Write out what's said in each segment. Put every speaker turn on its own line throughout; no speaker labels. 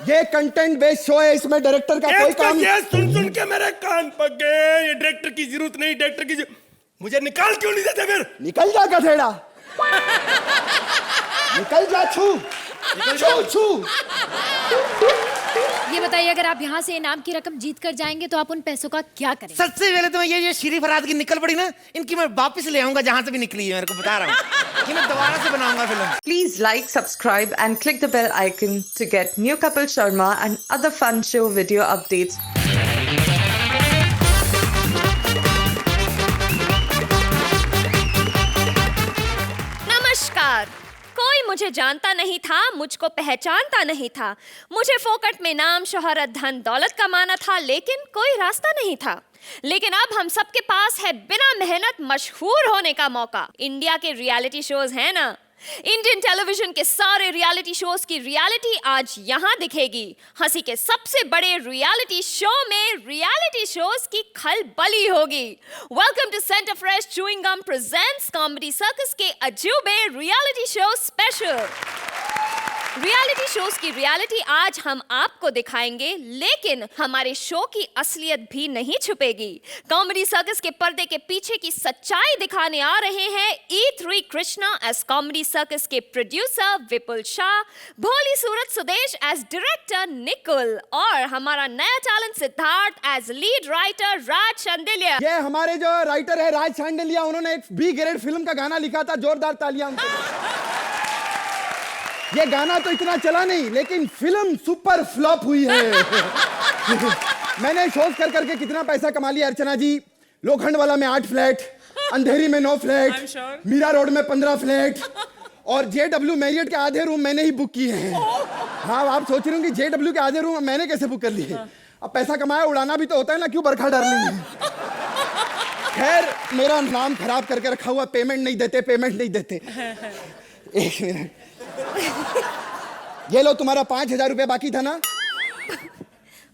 ये content based show है, इसमें डायरेक्टर का कोई काम।
ये सुन सुन के मेरे कान पक गए। ये डायरेक्टर की जरूरत नहीं, डायरेक्टर की मुझे निकाल क्यों नहीं देते फिर?
निकल जा गधेड़ा, निकल जा, छू छू छू।
ये बताइए, अगर आप यहाँ से इनाम की रकम जीत कर जाएंगे तो आप उन पैसों का क्या करेंगे?
सबसे पहले तो मैं ये श्री फरहाद की निकल पड़ी ना, इनकी मैं वापस ले आऊंगा जहां से भी निकली है, मेरे को बता रहा हूँ। ये मैं दोबारा से बनाऊंगा film.
Please like, subscribe and click the bell icon to get new Kapil Sharma and other fun show video updates.
नमस्कार। कोई मुझे जानता नहीं था, मुझको पहचानता नहीं था। मुझे फोकट में नाम, शोहरत, धन, दौलत कमाना था, लेकिन कोई रास्ता नहीं था। लेकिन अब हम सबके पास है बिना मेहनत मशहूर होने का मौका। इंडिया के रियलिटी शोज हैं ना, इंडियन टेलीविजन के सारे रियलिटी शोज की रियलिटी आज यहाँ दिखेगी। हंसी के सबसे बड़े रियलिटी शो में रियलिटी शोज की खलबली होगी। Welcome to center fresh chewing gum presents comedy circus के अजूबे reality show special. Reality shows की रियलिटी आज हम आपको दिखाएंगे, लेकिन हमारे शो की असलियत भी नहीं छुपेगी। कॉमेडी सर्कस के पर्दे के पीछे की सच्चाई दिखाने आ रहे हैं E3 Krishna as comedy circus के प्रोड्यूसर विपुल शाह, भोली सूरत सुदेश एज डायरेक्टर निकुल और हमारा नया talent Siddharth as lead writer Raj Shandilya.
ये हमारे जो राइटर है राज शांडिल्य, उन्होंने एक बी ग्रेड फिल्म का गाना लिखा था, जोरदार तालियां उनको। ये गाना तो इतना चला नहीं, लेकिन फिल्म सुपर फ्लॉप हुई है। मैंने शोज कर करके कितना पैसा कमा लिया अर्चना जी। लोखंड वाला में 8 फ्लैट, अंधेरी में 9 फ्लैट, मीरा रोड में 15 फ्लैट और JW मैरियट के आधे रूम मैंने ही बुक किए हैं। हाँ, आप सोच रहे होंगे JW के आधे रूम मैंने कैसे बुक कर लिए। अब पैसा कमाया, उड़ाना भी तो होता है ना, क्यों बरखा डार्लिंग है। खैर, मेरा नाम खराब करके रखा हुआ, पेमेंट नहीं देते, पेमेंट नहीं देते। एक मिनट, ये लो, तुम्हारा 5,000 रुपया बाकी था ना,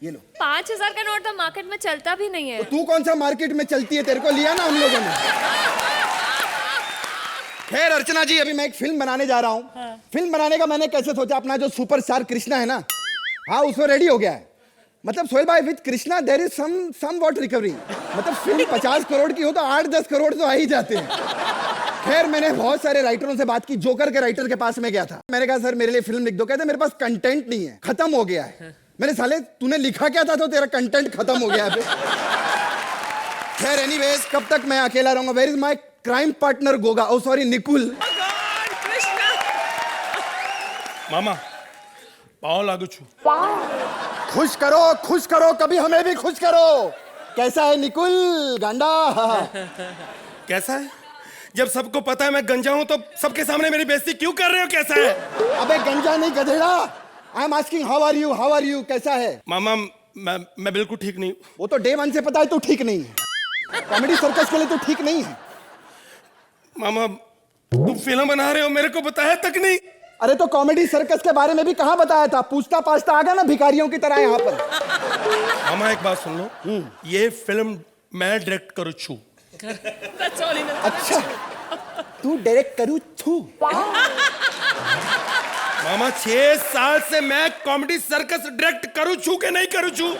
ये लो।
5,000 का नोट तो मार्केट में चलता भी नहीं है।
तो तू कौन सा मार्केट में चलती है, तेरे को लिया ना हम लोगों ने। खैर अर्चना जी, अभी मैं एक फिल्म बनाने जा रहा हूँ। फिल्म बनाने का मैंने कैसे सोचा, अपना जो सुपरस्टार कृष्णा है ना, हाँ उसको रेडी हो गया है। मतलब सोहेल भाई, with Krishna there is some what recovery. मतलब फिल्म 50 करोड़ की हो तो 8-10 करोड़ तो आ ही जाते हैं। खैर, मैंने बहुत सारे राइटरों से बात की। जोकर के राइटर के पास में गया था, मैंने कहा सर मेरे लिए फिल्म लिख दो। कहते मेरे पास कंटेंट नहीं है, खत्म हो गया है। मैंने साले तूने लिखा क्या था तो तेरा कंटेंट खत्म हो गया है। खैर एनीवेज, कब तक मैं अकेला रहूंगा। Where is my crime partner Goga, oh sorry Nikul.
मामा पाँव लागू छू।
खुश करो, खुश करो, कभी हमें भी खुश करो। कैसा है निकुल गांडा?
कैसा है? जब सबको पता है मैं गंजा हूं तो सबके सामने मेरी बेइज्जती क्यों कर रहे हो? कैसा है?
अबे गंजा नहीं गधेड़ा, I am asking how are you, how are you, कैसा है?
मामा मैं बिल्कुल ठीक नहीं।
वो तो डे 1 से पता है तू ठीक नहीं है। कॉमेडी सर्कस के लिए तो ठीक नहीं है।
मामा तुम फिल्म बना रहे हो, मेरे को बताया तक नहीं।
अरे तो कॉमेडी सर्कस के बारे में भी कहाँ बताया था, पूछता पाछता आ गया ना भिखारियों की तरह यहाँ पर।
मामा एक बात सुन लो, ये फिल्म मैं डायरेक्ट करूँ छू।
अच्छा, तू डायरेक्ट करूँ छू?
मामा 6 साल से मैं कॉमेडी सर्कस डायरेक्ट करूँ छू के नहीं करूँ छू?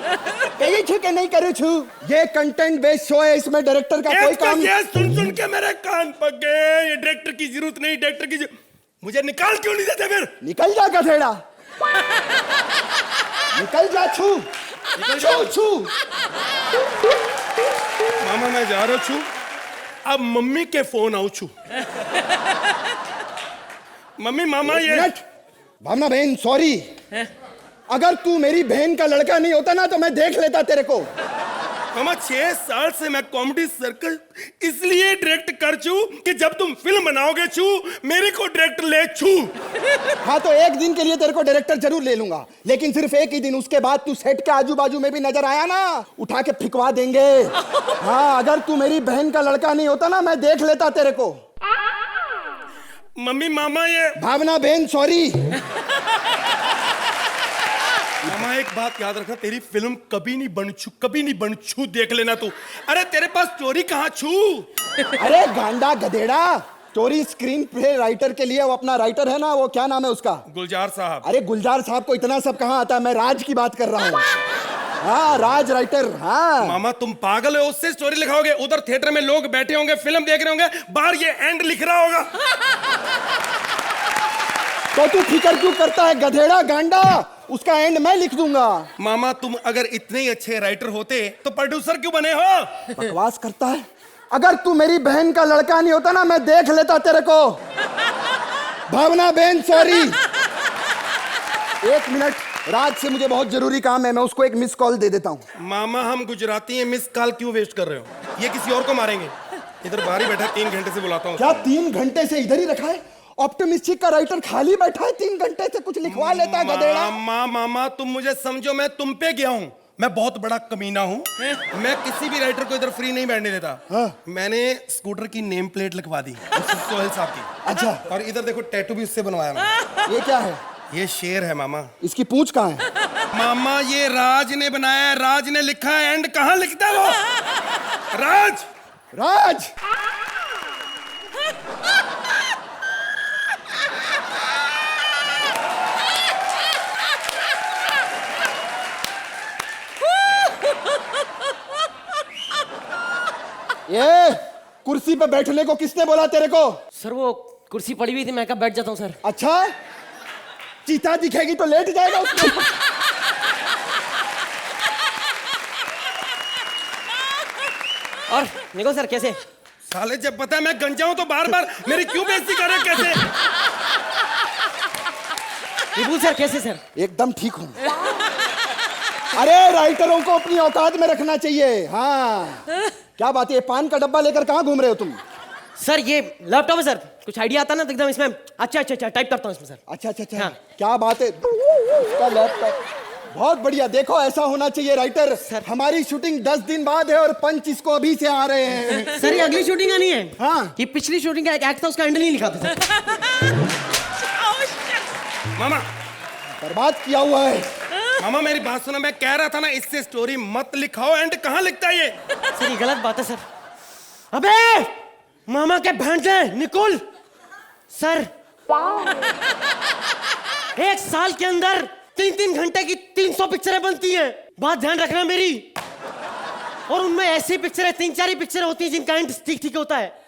कहीं छू के नहीं करूँ छू। ये कंटेंट बेस्ड शो है, इसमें डायरेक्टर का कोई काम।
ये सुन सुन के मेरे कान पक गए। ये डायरेक्टर की जरूरत नहीं, डायरेक्टर की मुझे निकाल क्यों नहीं देते फिर?
निकल जा गधेड़ा, निकल जा, छू छू छू।
मामा मैं जा रहा छू, अब मम्मी के फोन आऊ छू। मम्मी मामा ये
भावना बहन सॉरी, अगर तू मेरी बहन का लड़का नहीं होता ना तो मैं देख लेता तेरे को।
मामा 6 साल से मैं कॉमेडी सर्कल इसलिए डायरेक्ट कर छू कि जब तुम फिल्म बनाओगे छू, मेरे को डायरेक्ट ले छू।
हाँ तो एक दिन के लिए तेरे को डायरेक्टर जरूर ले लूंगा, लेकिन सिर्फ एक ही दिन। उसके बाद तू सेट के आजू बाजू में भी नजर आया ना, उठा के फिकवा देंगे। हाँ, अगर तू मेरी बहन का लड़का नहीं होता ना मैं देख लेता तेरे को।
मम्मी मामा ये
भावना बहन सॉरी।
मामा एक बात याद रखना, तेरी फिल्म कभी नहीं बन छू, कभी नहीं बन छू, देख लेना तू। अरे तेरे पास चोरी कहाँ छू?
अरे गांडा गधेड़ा, स्टोरी स्क्रीन पे राइटर के लिए वो अपना राइटर है ना, वो क्या नाम है उसका?
गुलजार साहब।
अरे गुलजार साहब को इतना सब कहाँ आता है, मैं राज की बात कर रहा हूँ। हाँ राज राइटर। हाँ
मामा तुम पागल हो, उससे स्टोरी लिखाओगे? उधर थिएटर में लोग बैठे होंगे, फिल्म देख रहे होंगे, बाहर ये एंड लिख रहा होगा।
तो तू फिक्र क्यों करता है गधेड़ा गांडा, उसका एंड मैं लिख दूंगा।
मामा तुम अगर इतने ही अच्छे राइटर होते तो प्रोड्यूसर क्यों बने हो?
बकवास करता है। अगर तू मेरी बहन का लड़का नहीं होता ना, मैं देख लेता तेरे को। भावना बहन सॉरी। एक मिनट, राज से मुझे बहुत जरूरी काम है, मैं उसको एक मिस कॉल दे देता हूँ।
मामा हम गुजराती हैं, मिस कॉल क्यों वेस्ट कर रहे हो? ये किसी और को मारेंगे। इधर बाहर ही बैठा, 3 घंटे से बुलाता हूँ।
क्या 3 घंटे से इधर ही रखा है? ऑप्टिमिस्टिक का राइटर खाली बैठा है, 3 घंटे से कुछ लिखवा लेता है गधेड़ा।
मामा तुम मुझे समझो, मैं तुम पे गया हूँ, मैं बहुत बड़ा कमीना हूँ। मैं किसी भी राइटर को इधर फ्री नहीं बैठने देता।
हाँ।
मैंने स्कूटर की नेम प्लेट लिखवा दी सोहेल साहब की।
अच्छा।
और इधर देखो टैटू भी उससे बनवाया मैंने।
ये क्या है?
ये शेर है मामा।
इसकी पूंछ कहाँ है?
मामा ये राज ने बनाया है, राज ने लिखा है। एंड कहाँ लिखता है वो? राज।
राज ये कुर्सी पे बैठने को किसने बोला तेरे को?
सर वो कुर्सी पड़ी हुई थी, मैं कहा बैठ जाता हूँ सर।
अच्छा, चीता दिखेगी तो लेट जाएगा उसमें।
और निको सर कैसे?
साले जब पता है मैं गंजा हूं तो बार बार मेरी क्यों बेइज्जती कर रहे हो? कैसे?
विपुल सर कैसे सर?
एकदम ठीक हूँ। अरे राइटरों को अपनी औकात में रखना चाहिए। हाँ क्या बात है, पान का डब्बा लेकर कहाँ घूम रहे हो तुम?
सर ये लैपटॉप है सर, कुछ आइडिया आता ना तो एकदम इसमें अच्छा टाइप करता हूँ इसमें सर।
अच्छा
हाँ।
क्या बात है, उसका लैपटॉप बहुत बढ़िया। देखो ऐसा होना चाहिए राइटर। हमारी शूटिंग 10 दिन बाद है और पंच इसको अभी से आ रहे हैं।
सर ये अगली शूटिंग आनी है।
हाँ।
ये पिछली शूटिंग का एक एक्ट था, उसका हैंडल नहीं लिखा था सर।
मामा
बर्बाद किया हुआ है।
मामा मेरी बात सुनो, मैं कह रहा था ना इससे स्टोरी मत लिखाओ। एंड कहाँ लिखता है ये?
सर ये गलत बात है सर। अबे मामा के भांजे निकुल सर, 1 साल के अंदर 3-3 घंटे की 300 पिक्चरें बनती हैं। बात ध्यान रखना मेरी। और उनमें ऐसी पिक्चरें 3-4 ही पिक्चरें होती हैं जिनका एंड ठीक होता है।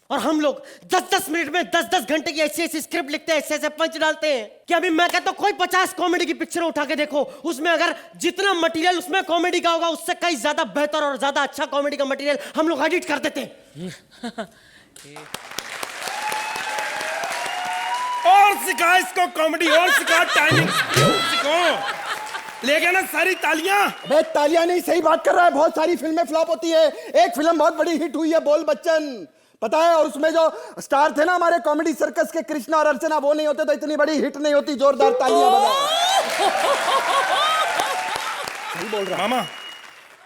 और हम लोग 10-10 मिनट में 10-10 घंटे की ऐसी स्क्रिप्ट लिखते हैं, ऐसे पंच डालते हैं कि अभी मैं कहता हूं कोई 50 कॉमेडी की पिक्चर उठा के देखो, उसमें अगर जितना मटेरियल उसमें कॉमेडी का होगा उससे कहीं ज्यादा बेहतर और ज्यादा अच्छा कॉमेडी का मटेरियल हम लोग एडिट कर देते हैं।
और सिखा इसको कॉमेडी, और सिखा टाइमिंग सिखो। ले गया ना सारी तालियां?
अबे तालियां नहीं, सही बात कर रहा है। बहुत सारी फिल्में फ्लॉप होती है। एक फिल्म बहुत बड़ी हिट हुई है, बोल बच्चन, पता है? और उसमें जो स्टार थे ना हमारे कॉमेडी सर्कस के, कृष्णा और अर्चना, वो नहीं होते तो इतनी बड़ी हिट नहीं होती। जोरदार तालियां बजाओ। सही बोल रहा।
मामा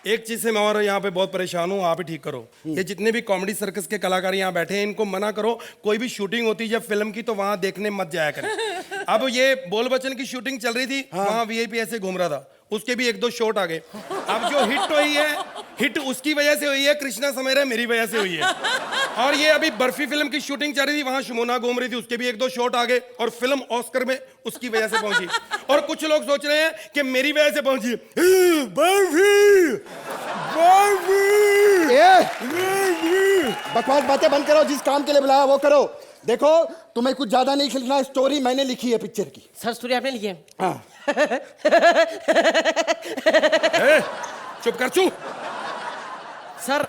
एक चीज से मैं और यहाँ पे बहुत परेशान हूँ, आप ही ठीक करो। ये जितने भी कॉमेडी सर्कस के कलाकार यहाँ बैठे हैं इनको मना करो, कोई भी शूटिंग होती है जब फिल्म की तो वहां देखने मत जाया करें। अब ये बोल बच्चन की शूटिंग चल रही थी, वहां वीआईपी ऐसे घूम रहा था, उसके भी 1-2 शॉट आ गए। अब जो हिट हुई है, हिट उसकी वजह से हुई है, कृष्णा समेरा मेरी वजह से हुई है। और ये अभी बर्फी फिल्म की शूटिंग चल रही थी, वहां शुमोना घूम रही थी, उसके भी 1-2 शॉट आ गए। और फिल्म ऑस्कर में उसकी वजह से पहुंची। और कुछ लोग सोच रहे हैं कि मेरी वजह से पहुंची। बर्फी
बकवास बातें बंद करो, जिस काम के लिए बुलाया वो करो। देखो तुम्हें कुछ ज्यादा नहीं लिखना, स्टोरी मैंने लिखी है पिक्चर की।
सर स्टोरी आपने लिखी है?
हाँ।
चुप कर चू।
सर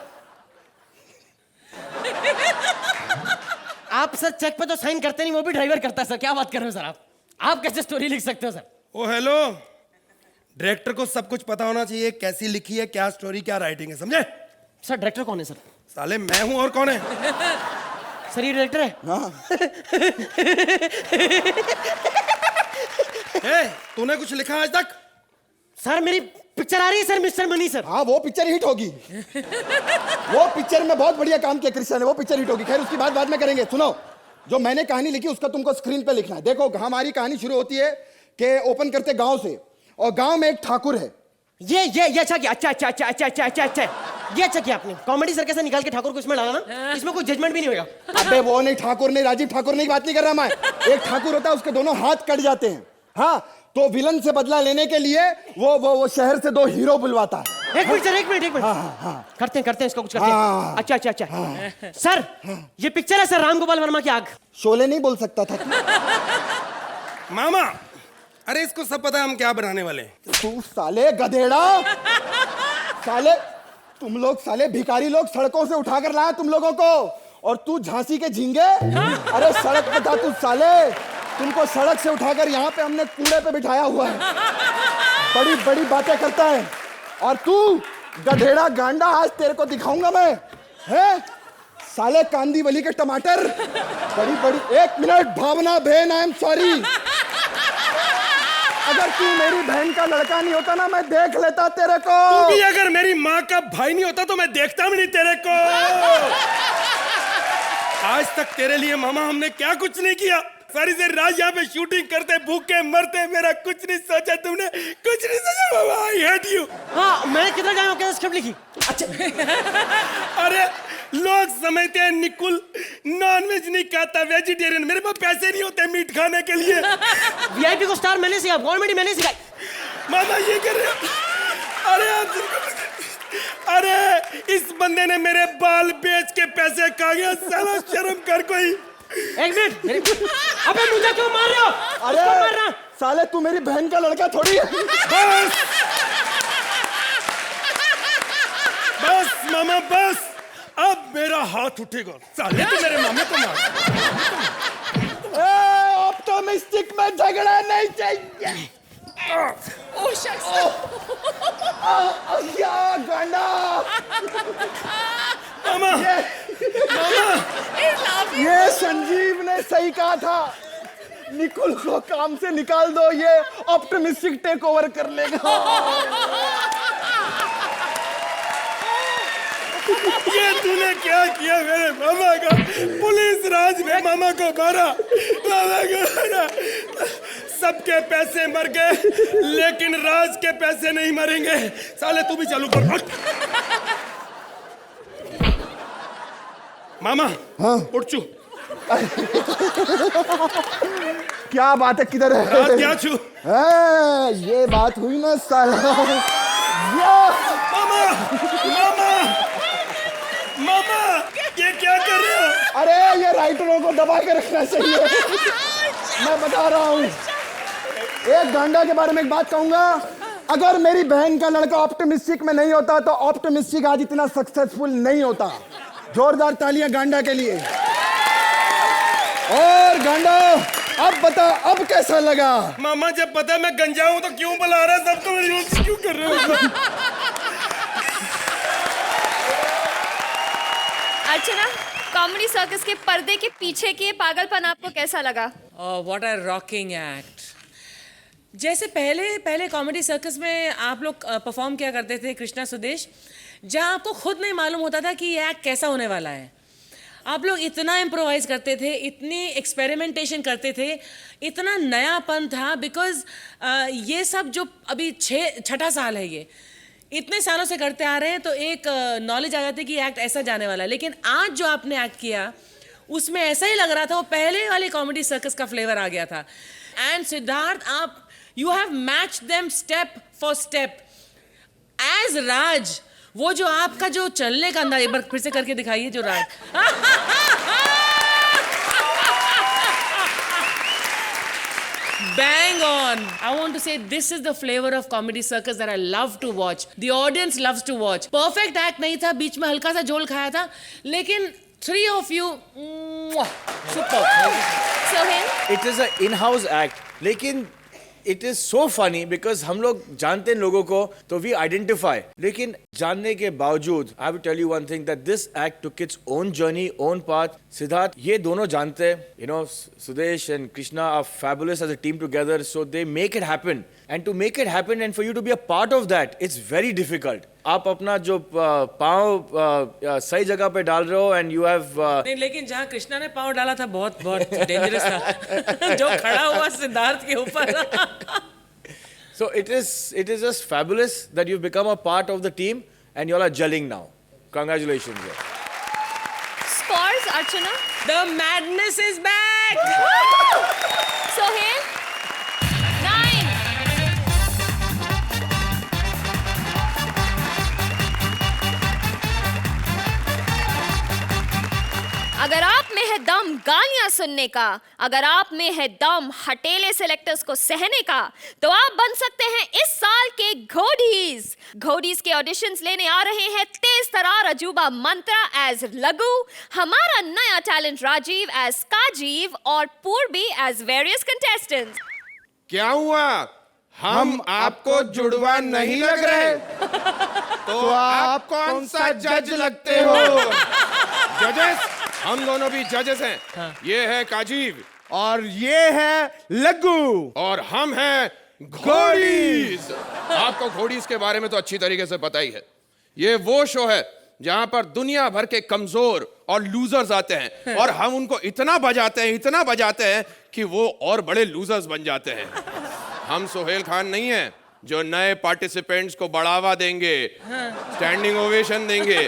आप सर चेक पे तो साइन करते नहीं, वो भी ड्राइवर करता है सर। क्या बात कर रहे हो सर आप कैसे स्टोरी लिख सकते हो सर?
ओ हेलो, डायरेक्टर को सब कुछ पता होना चाहिए, कैसी लिखी है, क्या स्टोरी, क्या राइटिंग है, समझे?
सर डायरेक्टर कौन है सर?
साले मैं हूं, और कौन है?
सर ये डायरेक्टर है?
हाँ।
तूने कुछ लिखा आज तक?
सर मेरी पिक्चर आ रही है सर, मिस्टर मनी सर।
हाँ वो पिक्चर हिट होगी। वो पिक्चर में बहुत बढ़िया काम किया कृष्णा ने, वो पिक्चर हिट होगी। खैर उसकी बात बाद में करेंगे। सुनो, जो मैंने कहानी लिखी उसका तुमको स्क्रीन पे लिखना है। देखो हमारी कहानी शुरू होती है कि ओपन करते गांव से, और गांव में एक ठाकुर है।
ये अच्छा किया, अच्छा ये अच्छा किया आपने, कॉमेडी सर्कस से निकाल के ठाकुर को इसमें डाला ना, इसमें कोई जजमेंट भी नहीं होगा।
अबे वो नहीं, ठाकुर नहीं, राजीव ठाकुर नहीं, बात नहीं कर रहा मैं। एक ठाकुर होता है, उसके दोनों हाथ कट जाते हैं। हाँ, तो विलन से बदला लेने के लिए वो शहर से 2 हीरो बुलवाता है।
एक मिनट सर, एक मिनट। करते हैं इसको कुछ करते हैं। अच्छा। सर, ये पिक्चर है सर राम गोपाल वर्मा की आग।
शोले नहीं बोल सकता था
मामा, अरे इसको सब पता है हम क्या बनाने वाले हैं।
तू साले गधेड़ा, साले तुम लोग साले भिखारी लोग सड़कों से उठाकर लाया तुम लोगों को, और तू झांसी के झींगे। अरे सड़क पे था तू साले, तुमको सड़क से उठाकर यहाँ पे हमने कूड़े पे बिठाया हुआ है। बड़ी बड़ी बातें करता है, और तू गधेड़ा गांडा, आज तेरे को दिखाऊंगा मैं, है साले कांदीवली के टमाटर। बड़ी बड़ी, 1 मिनट भावना बहन, आई एम सॉरी। अगर तू मेरी बहन का लड़का नहीं होता ना, मैं देख लेता तेरे को।
तू भी अगर मेरी माँ का भाई नहीं होता तो मैं देखता भी नहीं तेरे को। आज तक तेरे लिए मामा हमने क्या कुछ नहीं किया। सारी से रात यहाँ पे शूटिंग करते, भूखे मरते, मेरा कुछ नहीं सोचा तुमने, कुछ नहीं सोचा मामा। I hate you.
हाँ, मैंने कितना टाइम आपके साथ स्क्रिप्ट लिखी।
अच्छा अरे लोग समझते हैं निकुल नॉनवेज नहीं खाता, वेजिटेरियन। मेरे पास पैसे नहीं होते मीट खाने के लिए।
वीआईपी को स्टार मैंने सिखाया, कॉमेडी मैंने सिखाई।
मामा ये कर रहे हो? अरे आप, अरे इस बंदे ने मेरे बाल बेच के पैसे खा गया। साला शर्म कर कोई।
एक मिनट, अबे मुझे क्यों मार रहे हो?
अरे
मार रहा?
साले तू मेरी बहन का लड़का थोड़ी है।
बस मामा बस, अब मेरा हाथ उठेगा। साले तू मेरे मामे को मार।
ऑप्टोमिस्टिक में झगड़ा नहीं चाहिए। क्या गांडा।
मामा
ये संजीव ने सही कहा था, निकुल को काम से निकाल दो, ये ऑप्टोमिस्टिक टेक ओवर कर लेगा।
ये तूने क्या किया मेरे मामा का? पुलिस राज में मामा को मारा, मामा को मारा। सबके पैसे मर गए, लेकिन राज के पैसे नहीं मरेंगे। साले तू भी चालू कर। मामा
हाँ?
उठ चू।
क्या बात है, किधर है?
राज क्या छू?
ये बात हुई ना साला।
मामा मामा मामा, ये क्या कर रहे हो?
अरे ये राइटरों को दबा के रखना चाहिए। मैं बता रहा हूँ, एक गांडा के बारे में एक बात कहूंगा। अगर मेरी बहन का लड़का ऑप्टिमिस्टिक में नहीं होता तो ऑप्टिमिस्टिक आज इतना सक्सेसफुल नहीं होता। जोरदार तालियां गांडा के लिए। और गांडा, अब बता, अब कैसा लगा?
मामा जब पता मैं गंजा हूं तो क्यों बुला रहा है सबको, मेरी रोज क्यों कर रहे हो?
अर्चना, कॉमेडी सर्कस के पर्दे के पीछे की ये पागलपन आपको कैसा लगा?
What a rocking act. जैसे पहले कॉमेडी सर्कस में आप लोग परफॉर्म किया करते थे, कृष्णा सुदेश, जहां आपको खुद नहीं मालूम होता था कि ये एक्ट कैसा होने वाला है। आप लोग इतना इम्प्रोवाइज करते थे, इतनी एक्सपेरिमेंटेशन करते थे, इतना नयापन था। बिकॉज ये सब जो अभी 6 साल है, ये इतने सालों से करते आ रहे हैं, तो एक नॉलेज आ जाती है कि एक्ट ऐसा जाने वाला है। लेकिन आज जो आपने एक्ट किया उसमें ऐसा ही लग रहा था, वो पहले वाले कॉमेडी सर्कस का फ्लेवर आ गया था। एंड सिद्धार्थ, आप you have match them step for step. As Raj, वो जो आपका जो चलने का अंदाज, एक बार फिर से करके दिखाइए जो राज। Bang on! I want to say this is the flavor of comedy circus that I love to watch. The audience loves to watch. Perfect act नहीं था, बीच में हल्का सा झोल खाया था, लेकिन 3 of you, super.
Sohail,
It is an in-house act, लेकिन it is so funny because हम लोग जानते हैं लोगों को, तो we identify. लेकिन जानने के बावजूद, I have to tell you one thing, that this act took its own journey, own path. Siddharth, ये दोनों जानते हैं, you know, Sudesh and Krishna are fabulous as a team together, so they make it happen. And to make it happen and for you to be a part of that, it's very difficult. आप अपना जो पाँव सही जगह पे डाल रहे हो and you have
नहीं, लेकिन जहाँ कृष्णा ने पाँव डाला था बहुत डेंजरस था। जो खड़ा हुआ सिद्धार्थ के ऊपर।
So it is just fabulous that you've become a part of the team and you all are gelling now. Congratulations.
Scores, Archana.
The madness is back.
Sohail. 9. अगर आप में है दम गालियां सुनने का, अगर आप में है दम हटेले सेलेक्टर्स को सहने का, तो आप बन सकते हैं इस साल के घोड़ीज। घोड़ीज के ऑडिशंस लेने आ रहे हैं तेज तरार अजूबा मंत्रा एज लगू, हमारा नया टैलेंट राजीव एज काजीव और पूर्वी एज वेरियस कंटेस्टेंट्स।
क्या हुआ? हम आपको जुड़वा नहीं लग रहे? तो आप कौन सा जज लगते हो? जजेस, हम दोनों भी जजेस हैं। हाँ। ये है काजीव
और ये है लग्गू
और हम हैं घोड़ीज। आपको घोड़ीज के बारे में तो अच्छी तरीके से पता ही है। ये वो शो है जहां पर दुनिया भर के कमजोर और लूजर्स आते हैं और हम उनको इतना बजाते हैं कि वो और बड़े लूजर्स बन जाते हैं। हम सोहेल खान नहीं हैं जो नए पार्टिसिपेंट्स को बढ़ावा देंगे, स्टैंडिंग ओवेशन देंगे।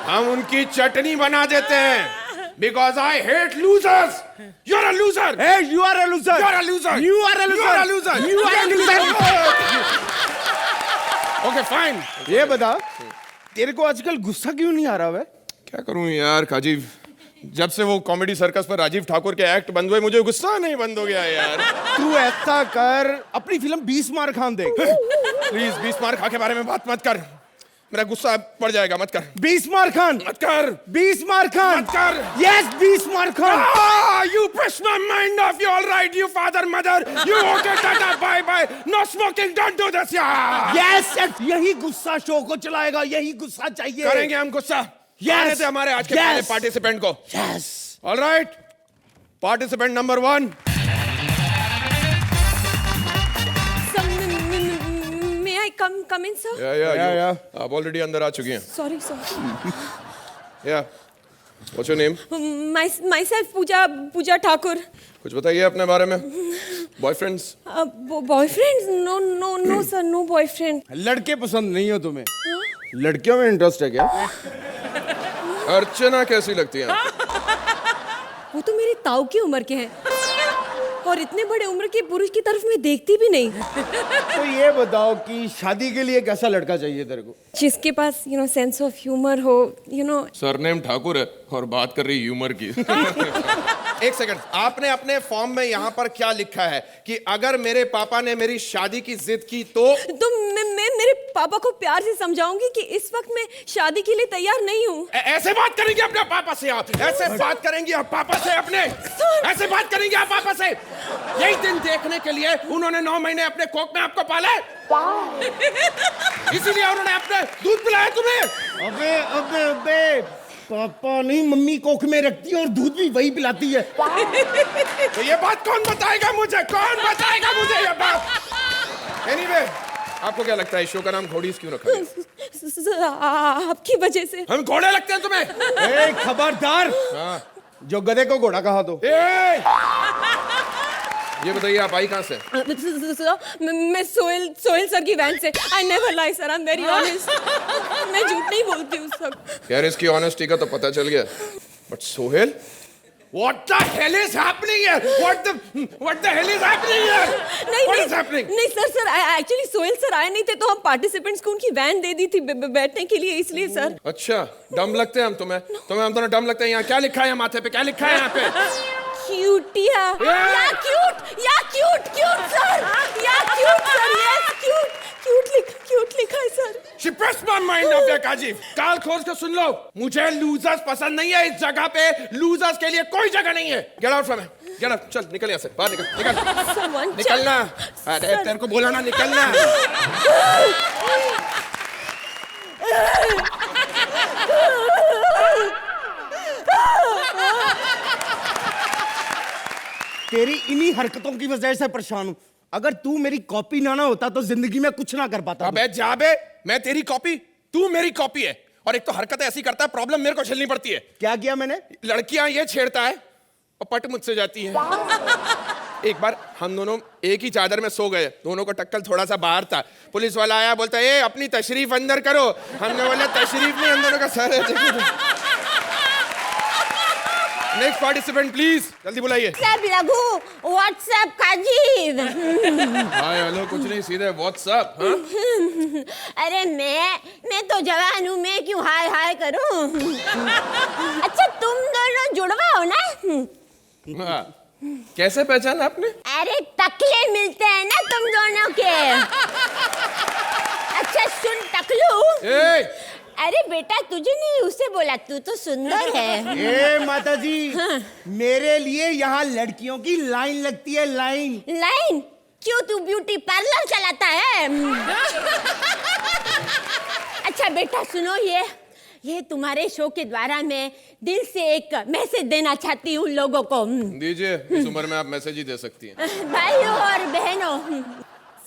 हम उनकी चटनी बना देते हैं। Because I hate losers. You're a loser.
Hey, you are a loser.
You're a loser.
You are a loser.
You're a loser.
You are a loser.
Okay, fine.
ये बता, तेरे को आजकल गुस्सा क्यों नहीं आ रहा है?
क्या करूं यार काजीव, जब से वो कॉमेडी सर्कस पर राजीव ठाकुर के एक्ट बंद हुए मुझे गुस्सा नहीं बंद हो गया यार।
तू ऐसा कर, अपनी फिल्म 20 मार खान देख।
प्लीज 20 मार खा के बारे में बात मत कर, मेरा गुस्सा बढ़ जाएगा। मत कर
20 मार खान,
मत कर
20 मार खान,
मत कर।
Yes, 20 मार Khan.
You pressed my mind off. You all right? You father, mother. You okay? Tata, bye bye. No smoking. Don't do this, यार।
Yes, यही गुस्सा शो को चलाएगा, यही गुस्सा चाहिए।
करेंगे हम गुस्सा।
Yes,
थे हमारे आज के पहले पार्टिसिपेंट को।
Yes.
All right. Participant number 1.
May I come in, sir?
Yeah. आप ऑलरेडी अंदर आ चुकी हैं।
Sorry.
Yeah. What's your name?
Myself, Pooja Thakur.
कुछ बताइए अपने बारे में। Boyfriends?
Boyfriends? No, sir, no boyfriend.
लड़के पसंद नहीं हो तुम्हें? लड़कियों में इंटरेस्ट है क्या?
अर्चना कैसी लगती है?
वो तो मेरी ताऊ की उम्र के हैं और इतने बड़े उम्र के पुरुष की तरफ मैं देखती भी नहीं।
तो ये बताओ कि शादी के लिए कैसा लड़का चाहिए तेरे को?
जिसके पास सेंस ऑफ ह्यूमर हो,
सरनेम ठाकुर है और बात कर रही ह्यूमर की। एक सेकंड, आपने अपने फॉर्म में यहाँ पर क्या लिखा है कि अगर मेरे पापा ने मेरी शादी की जिद की तो
मैं मेरे पापा को प्यार से समझाऊंगी कि इस वक्त मैं शादी के लिए तैयार नहीं हूँ।
ऐसे बात करेंगे अपने पापा से आप? ऐसे बात करेंगे आप पापा से अपने? ऐसे बात करेंगे आप पापा से? यही दिन देखने के लिए उन्होंने 9 महीने अपने कोख में आपको पाला है, इसीलिए उन्होंने अपने दूध पिलाया तुम्हें।
अबे पापा नहीं, मम्मी कोख में रखती है और दूध भी वही पिलाती है।
तो ये बात कौन बताएगा मुझे? कौन बताएगा मुझे ये बात? Anyway, आपको क्या लगता है शो का नाम घोड़ीज क्यों रखा है?
आपकी वजह से।
हम घोड़े लगते हैं तुम्हें?
खबरदार, जो गधे को घोड़ा कहा तो।
ये बताइए आप आई कहाँ से?
मैं सोहेल सर की वैन से। I never lie sir, I'm very honest. मैं झूठ नहीं बोलती उस वक्त।
यार इसकी ऑनेस्टी का तो पता चल गया, but Sohail? What the hell is happening here? What the hell is happening here? What is happening?
नहीं सर, एक्चुअली सोहेल सर आए नहीं थे तो हम पार्टिसिपेंट्स को उनकी वैन दे दी थी बैठने के लिए, इसलिए सर।
अच्छा, डम लगते हैं हम तुम्हें? हम दोनों डम लगते हैं? यहाँ क्या लिखा है? यहाँ माथे पे क्या लिखा है? यहाँ पे
क्यूटिया या क्यूट सर, या क्यूट सर, यस क्यूट लिखा है sir.
She pressed my mind up there, काजीव। काल खोल के सुन लो, मुझे लूजर्स पसंद नहीं है। इस जगह पे लूजर्स के लिए कोई जगह नहीं है। Get out from here, get out, चल निकल यहाँ से, बाहर निकल। निकलना। अरे तेरे को बोला ना निकलना।
तेरी इन्हीं हरकतों की वजह से परेशान हूँ। अगर तू मेरी कॉपी ना होता तो जिंदगी में कुछ ना कर पाता।
अबे जा बे, मैं तेरी कॉपी, तू मेरी कॉपी है। और एक तो हरकत ऐसी करता है, प्रॉब्लम मेरे को झेलनी पड़ती है।
क्या किया मैंने?
लड़कियां ये छेड़ता है और पट मुझसे जाती है।
एक बार हम दोनों एक ही चादर में सो गए, दोनों का टक्कर थोड़ा सा बाहर था। पुलिस वाला आया, बोलता ए अपनी तशरीफ अंदर करो। हमने बोला तशरीफ नहीं, हम दोनों का सर है। नेक्स्ट पार्टिसिपेंट प्लीज, जल्दी बुलाइए।
सब लघु व्हाट्सएप काजीब।
हाय हेलो कुछ नहीं, सीधे व्हाट्सएप।
अरे मैं तो जवान हूँ, मैं क्यों हाय हाय करूँ। अच्छा तुम दोनों जुड़वा हो ना?
हाँ। कैसे पहचाना आपने?
अरे टकले मिलते हैं ना तुम दोनों के। अच्छा सुन टकलू, अरे बेटा तुझे नहीं उसे बोला, तू तो सुंदर है।
ए माताजी, मेरे लिए यहाँ लड़कियों की लाइन लगती है, लाइन।
लाइन? क्यों तू ब्यूटी पार्लर चलाता है? अच्छा बेटा सुनो, ये तुम्हारे शो के द्वारा मैं दिल से एक मैसेज देना चाहती हूँ लोगों को।
दीजिए, इस उम्र में आप मैसेज ही दे सकती हैं।
भाइयों और बहनों,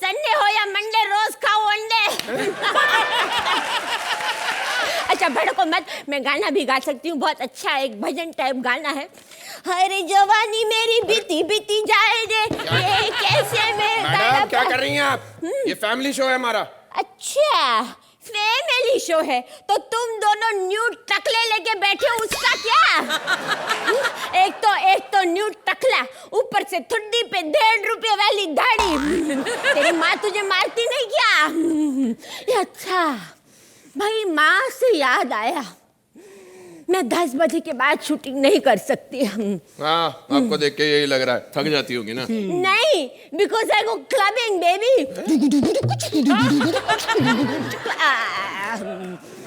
संडे हो या मंडे रोज खाओ अंडे। अच्छा भड़को मत, मैं गाना भी गा सकती हूँ, बहुत अच्छा एक भजन टाइप गाना है। हरे जवानी मेरी बीती बीती जाए रे, ये कैसे
मैडम क्या कर रही हैं आप? ये फैमिली शो है हमारा।
अच्छा फैमिली शो है तो तुम दोनों न्यू टकले लेके बैठे हो, उसका क्या? एक तो न्यू टकला, ऊपर से ठुड्डी पे 1.5 रुपए वाली दाढ़ी। तेरी माँ तुझे मारती नहीं क्या? अच्छा भाई, माँ से याद आया, मैं 10 बजे के बाद शूटिंग नहीं कर सकती।
हाँ, आपको देख के यही लग रहा है, थक जाती होगी ना?
नहीं, because I go clubbing baby.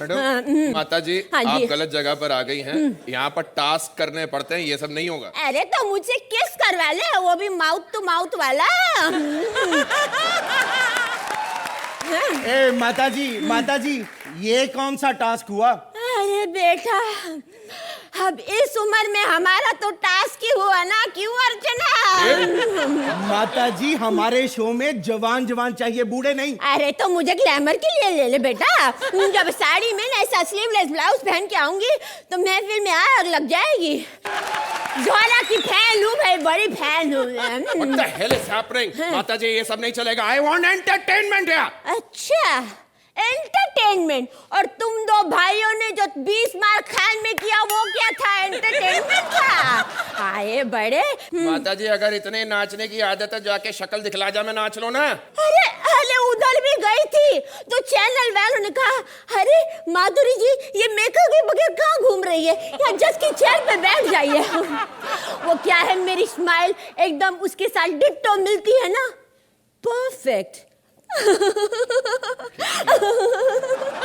Madam, माता जी आप गलत जगह पर आ गई हैं। यहाँ पर टास्क करने पड़ते हैं, ये सब नहीं होगा।
अरे तो मुझे किस करवा ले, वो भी माउथ टू माउथ वाला।
ए माताजी, ये कौन सा टास्क हुआ?
अरे बेटा, अब इस उम्र में हमारा तो टास्क ही हुआ ना, क्यों अर्चना?
माताजी हमारे शो में जवान चाहिए, बूढ़े नहीं।
अरे तो मुझे ग्लैमर के लिए ले ले बेटा। जब साड़ी में ना ऐसा स्लीवलेस ब्लाउज पहन के आऊंगी तो महफिल में आग लग जाएगी। ज़ोला की फैन हूँ भाई, बड़ी फैन हूँ।
What the hell is happening? माताजी ये सब नहीं चलेगा। I want entertainment here.
अच्छा एंटरटेनमेंट, और तुम दो भाइयों ने जो 20 मार खान में किया वो क्या था? एंटरटेनमेंट था। आए बड़े।
माताजी अगर इतने नाचने की आदत है, जाके शक्ल दिखला जा, मैं नाच लो ना।
अरे उधर भी गई थी तो चैनल वालों ने कहा, अरे माधुरी जी ये मेकअप के बगैर कहाँ घूम रही है, या जज की चेयर पे बैठ जाइए। वो क्या है, मेरी स्माइल एकदम उसके साथ डिट्टो मिलती है ना, परफेक्ट।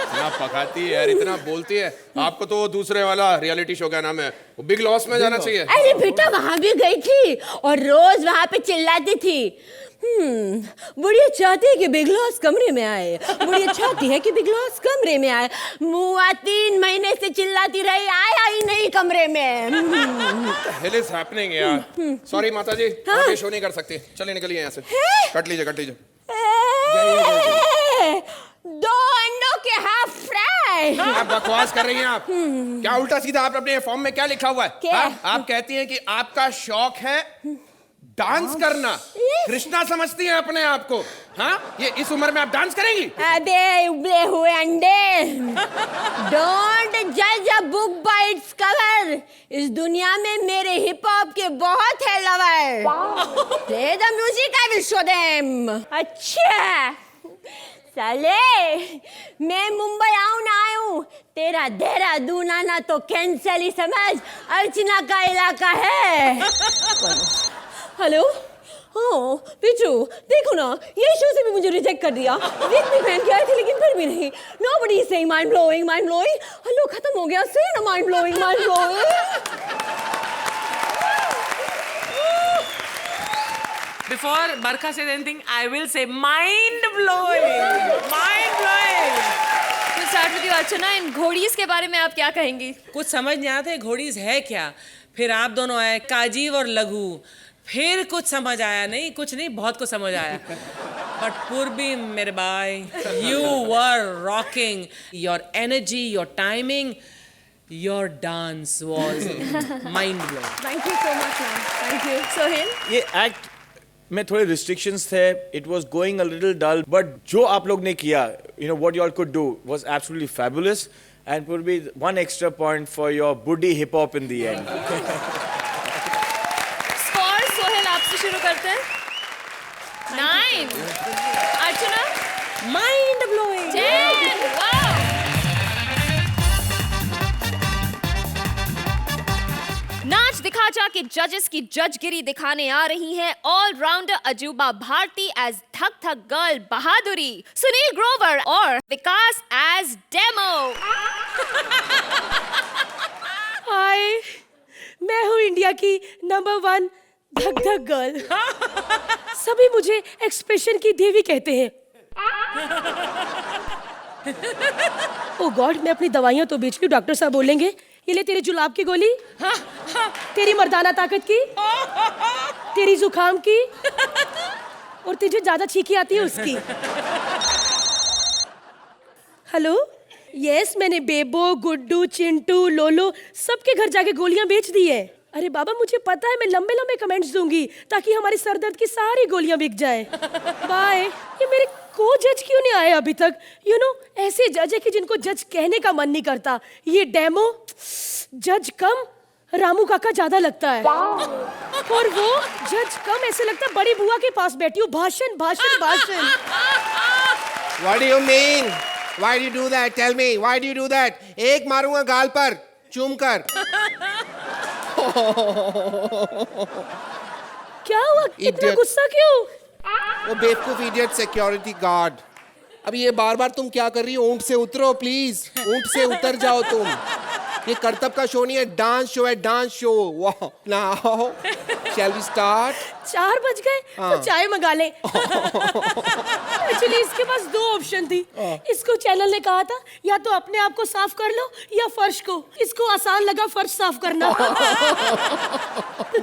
इतना पकाती है यार, इतना बोलती है। आपको तो दूसरे वाला रियलिटी शो का नाम है, वो बिग लॉस में जाना चाहिए।
अरे बेटा वहां भी गई थी और रोज वहां पे चिल्लाती थी, बुढ़िया चाहती है कि बिग लॉस कमरे में आए, बुढ़िया चाहती है कि बिग लॉस कमरे में आए। मुआ 3 महीने से चिल्लाती रही, आया ही नहीं कमरे में।
Hell is happening यार। सॉरी माताजी, आप ये शो नहीं कर सकती, चलिए निकलिए यहाँ से। कट लीजिए।
2 अंडों के हाफ फ्राई।
आप बकवास कर रही हैं आप। क्या उल्टा सीधा आप अपने फॉर्म में क्या लिखा हुआ है?
क्या?
आप कहती हैं कि आपका शौक है डांस करना। कृष्णा समझती हैं अपने आप को? हाँ, ये इस उम्र में आप डांस करेंगी?
अबे उबले हुए अंडे, डोंट जज a book by its cover. इस दुनिया में मेरे हिप हॉप के बहुत है lover. Play the music, I will show them. अच्छा साले, मैं मुंबई आऊं ना आऊं, तेरा देहरादून आना तो कैंसल ही समझ, अर्चना का इलाका है। हेलो, हाँ पिचू देखो ना, ये शो से भी मुझे रिजेक्ट कर दिया। वीक भी पहन के आए थे लेकिन फिर भी नहीं। Nobody is saying mind blowing. Hello खत्म हो गया, से ना mind blowing.
Before Barkha says anything, I will say mind blowing.
To start with you, अर्चना, इन घोड़ीज के बारे में आप क्या कहेंगी?
कुछ समझ नहीं आता है घोड़ीज है क्या। फिर आप दोनों आए, काजीव और लघु, फिर कुछ समझ आया नहीं, कुछ नहीं, बहुत कुछ समझ आया। बट पूर्वी मेरे भाई, you were rocking. Your energy, your timing, your dance was mind blowing.
Thank you so much, ma'am. Thank you. Sohil?
ये एक्ट में थोड़े restrictions थे. It was going a little dull, but जो आप लोग ने किया, you know what you all could do was absolutely fabulous, and would be one extra point for your Buddhi hip hop in the end.
Score Sohail आपसे शुरू करते हैं. 9. Archana.
Mind blowing.
10. वाह. नाच दिखा जा के जजेस की जजगिरी दिखाने आ रही है ऑलराउंडर अजूबा भारती एज धक धक गर्ल बहादुरी, सुनील ग्रोवर और विकास एज डेमो.
हाय, मैं हूँ इंडिया की नंबर 1 धक धक गर्ल. सभी मुझे एक्सप्रेशन की देवी कहते हैं. ओ गॉड, मैं अपनी दवाइयाँ तो बेच रही हूँ. डॉक्टर साहब बोलेंगे ये ले तेरी जुलाब की गोली, तेरी मर्दाना ताकत की, तेरी जुकाम की, और तुझे ज्यादा छींकी आती है उसकी. हेलो, यस, मैंने बेबो, गुड्डू, चिंटू, लोलो सबके घर जाके गोलियां बेच दी है. अरे बाबा, मुझे पता है, मैं लंबे लंबे कमेंट्स दूंगी ताकि हमारी सरदर्द की सारी गोलियां बिक जाए. बाय. ये मेरे को जज क्यों नहीं आए अभी तक? यू नो, ऐसे जज है कि जिनको जज कहने का मन नहीं करता. ये डेमो जज कम, रामू काका ज्यादा लगता है. और वो जज कम, ऐसे लगता है बड़ी बुआ के पास बैठी हूँ. भाषण भाषण भाषण.
What do you mean? Why do you do that? Tell me. Why do you do that? एक मारूंगा गाल पर, चूम कर.
क्या हुआ? इतना गुस्सा क्यों?
वो बेवकूफ इडियट सिक्योरिटी गार्ड. अब ये बार बार तुम क्या कर रही हो? ऊंट से उतरो प्लीज. ऊंट से उतर जाओ तुम. ये करतब का शो नहीं है, डांस शो है, डांस शो. वाह. Now shall we start?
4 बज गए तो चाय मंगा ले. एक्चुअली इसके पास 2 ऑप्शन थी. इसको चैनल ने कहा था या तो अपने आप को साफ कर लो या फर्श को. इसको आसान लगा फर्श साफ करना.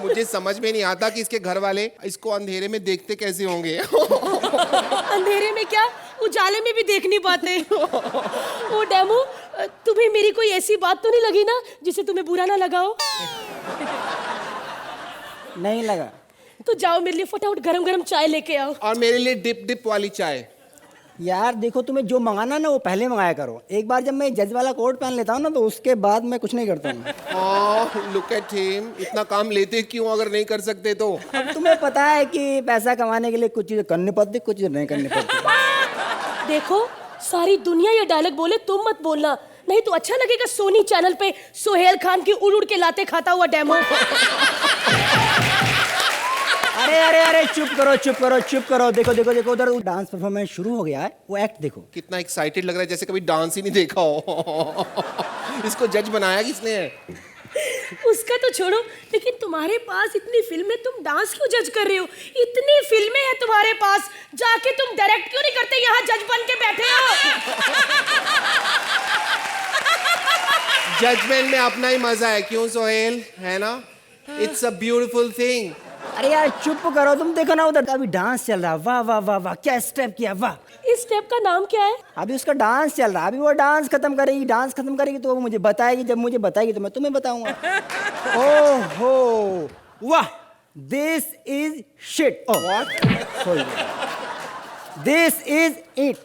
मुझे समझ में नहीं आता कि इसके घर वाले इसको अंधेरे में देखते कैसे होंगे.
अंधेरे में क्या, उजाले में भी देख नहीं पाते. ओ डेमो, तुम्हें मेरी कोई ऐसी बात तो नहीं लगी ना जिसे तुम्हें बुरा ना लगा हो?
नहीं लगा.
तो जाओ मेरे लिए फटाफट गरम गरम चाय लेके आओ.
और मेरे लिए डिप डिप वाली चाय.
यार देखो, तुम्हें जो मंगाना ना वो पहले मंगाया करो. एक बार जब मैं जज वाला कोट पहन लेता हूँ ना तो उसके बाद मैं कुछ नहीं करता हूँ.
Look at him. इतना काम लेते क्यों अगर नहीं कर सकते तो?
अब तुम्हें पता है कि पैसा कमाने के लिए कुछ चीजें करनी पड़ती, कुछ चीजें नहीं करनी पड़ती.
देखो, सारी दुनिया ये डायलॉग बोले, तुम मत बोलना, नहीं तो अच्छा लगेगा सोनी चैनल पे सोहेल खान की उड़ उड़ के लाते खाता हुआ डेमो.
अरे अरे अरे, चुप करो चुप करो चुप करो. देखो देखो देखो, उधर डांस परफॉर्मेंस शुरू हो गया है. वो एक्ट देखो.
कितना एक्साइटेड लग रहा है, जैसे कभी डांस ही नहीं देखा हो. इसको जज बनाया किसने है?
उसका तो छोड़ो, लेकिन तुम्हारे पास इतनी फिल्में, तुम डांस क्यों जज कर रहे हो? इतनी फिल्में हैं तुम्हारे पास, जाके तुम डायरेक्ट क्यों नहीं करते? यहाँ जज बन के बैठे हो.
जजमेंट में अपना ही मजा है, क्यों सोहेल? है ना? It's a beautiful thing.
अरे यार चुप करो. तुम देखो ना, उधर अभी डांस चल रहा है. वाह वाह वाह वाह, क्या स्टेप किया. वाह.
इस स्टेप का नाम क्या है?
अभी उसका डांस चल रहा है. अभी वो डांस खत्म करेगी. डांस खत्म करेगी तो वो मुझे बताएगी. जब मुझे बताएगी तो मैं तुम्हें बताऊंगा. ओहो, वाह, this is shit. Oh what, sorry, this is it.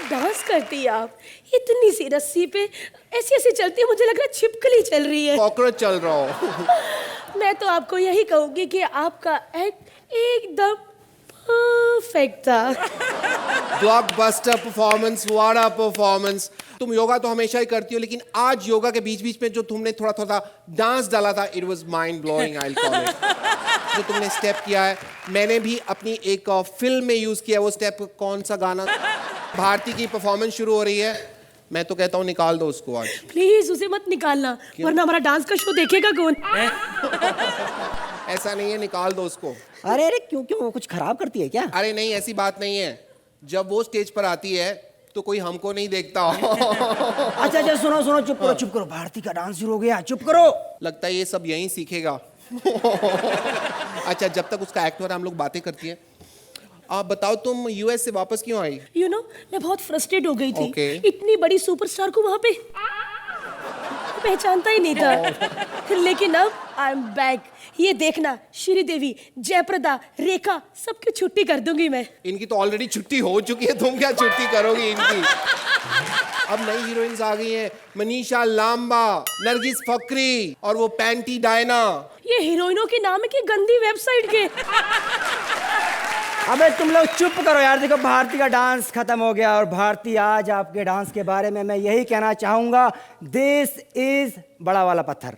Dance करती है आप इतनी सी रस्सी पे, ऐसी ऐसी चलती है, मुझे लग रहा है छिपकली चल रही है.
कॉकरोच चल रहा हो.
मैं तो आपको यही कहूंगी कि आपका एक्ट एकदम परफेक्ट था.
Blockbuster performance. What a performance. तुम योगा तो हमेशा ही करती हो, लेकिन आज योगा के बीच बीच में जो तुमने थोड़ा थोड़ा डांस डाला था, it was mind blowing. I will call it. जो तुमने स्टेप किया है, मैंने भी अपनी एक फिल्म में यूज किया. वो स्टेप कौन सा गाना? भारती की परफॉर्मेंस शुरू हो रही है. मैं तो कहता हूँ निकाल दो उसको आज.
प्लीज उसे मत निकालना, वरना हमारा डांस का शो देखेगा कौन?
ऐसा नहीं है, निकाल दो उसको.
अरे अरे, क्यों क्यों, वो कुछ खराब करती है क्या?
अरे नहीं, ऐसी बात नहीं है. जब वो स्टेज पर आती है तो कोई हमको नहीं देखता.
अच्छा अच्छा, सुनो सुनो, चुप करो चुप करो. भारती का डांस शुरू हो गया, चुप करो.
लगता है ये सब यहीं सीखेगा. अच्छा, जब तक उसका एक्ट हो रहा है हम लोग बातें करती हैं. आप बताओ, तुम यूएस से वापस क्यों आई?
यू नो, मैं बहुत फ्रस्ट्रेट हो गई थी.
Okay.
इतनी बड़ी सुपरस्टार को वहां पे पहचानता ही नहीं था. लेकिन अब आई एम बैक। ये देखना, श्रीदेवी, जयप्रदा, रेखा सबकी छुट्टी कर दूंगी मैं।
इनकी तो ऑलरेडी छुट्टी हो चुकी है, तुम क्या छुट्टी करोगी इनकी? अब नई हीरोइंस आ गई हैं, मनीषा लांबा, नरगिस फकरी और वो पैंटी डायना।
ये हीरोइनों के नाम है कि गंदी वेबसाइट के?
अबे तुम लोग चुप करो यार। देखो भारती का डांस खत्म हो गया और भारती आज आपके डांस के बारे में मैं यही कहना चाहूंगा, दिस इज बड़ा वाला पत्थर।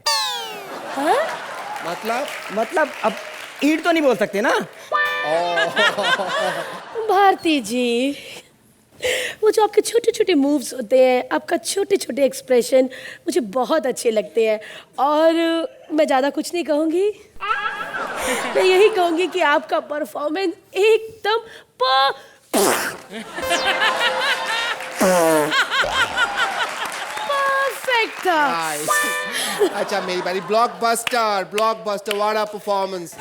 हाँ?
मतलब अब ईंट तो नहीं बोल सकते ना।
भारती जी, वो जो आपके छोटे छोटे मूव्स होते हैं, आपका छोटे छोटे एक्सप्रेशन मुझे बहुत अच्छे लगते हैं। और मैं ज़्यादा कुछ नहीं कहूँगी, मैं यही कहूँगी कि आपका परफॉर्मेंस एकदम परफेक्ट था।
अच्छा मेरी बारी। Blockbuster, what a performance.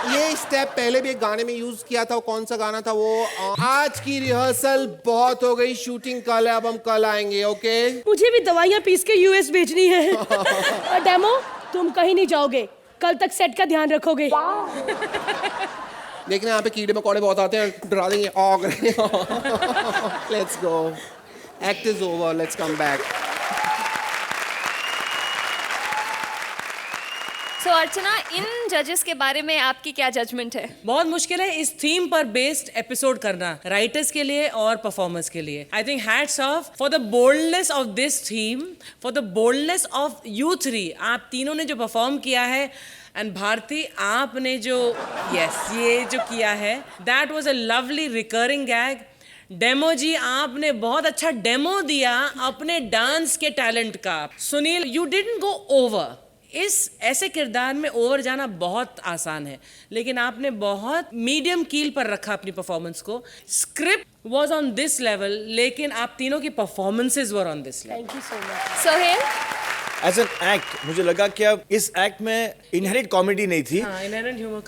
ये स्टेप पहले भी एक गाने में यूज किया था, वो कौन सा गाना था वो? आज की रिहर्सल बहुत हो गई, शूटिंग कल है, अब हम कल आएंगे। ओके,
मुझे भी दवाइयाँ पीस के यूएस भेजनी है। और डेमो, तुम कहीं नहीं जाओगे, कल तक सेट का ध्यान रखोगे।
देखना यहाँ पे कीड़े मकोड़े बहुत आते हैं, डरा देंगे। Let's go, act is over, let's come back.
तो अर्चना, इन जजेस के बारे में आपकी क्या जजमेंट है?
बहुत मुश्किल है इस थीम पर बेस्ड एपिसोड करना, राइटर्स के लिए और परफॉर्मर्स के लिए। I think hats off for the boldness of this theme, for the boldness of you three. आप तीनों ने जो परफॉर्म किया है, एंड भारती आपने जो ये जो किया है, that was a lovely recurring gag. डेमो जी, आपने बहुत अच्छा डेमो दिया अपने डांस के टैलेंट का। Sunil, you didn't go over. इस ऐसे किरदार में ओवर जाना बहुत आसान है, लेकिन आपने बहुत मीडियम कील पर रखा अपनी परफॉर्मेंस को। Script was on this level, लेकिन आप तीनों की performances were on this level.
Thank you so much.
Sohail,
as an act मुझे लगा कि अब इस एक्ट में इनहेरिट कॉमेडी नहीं थी,
इनहेरेंट ह्यूमर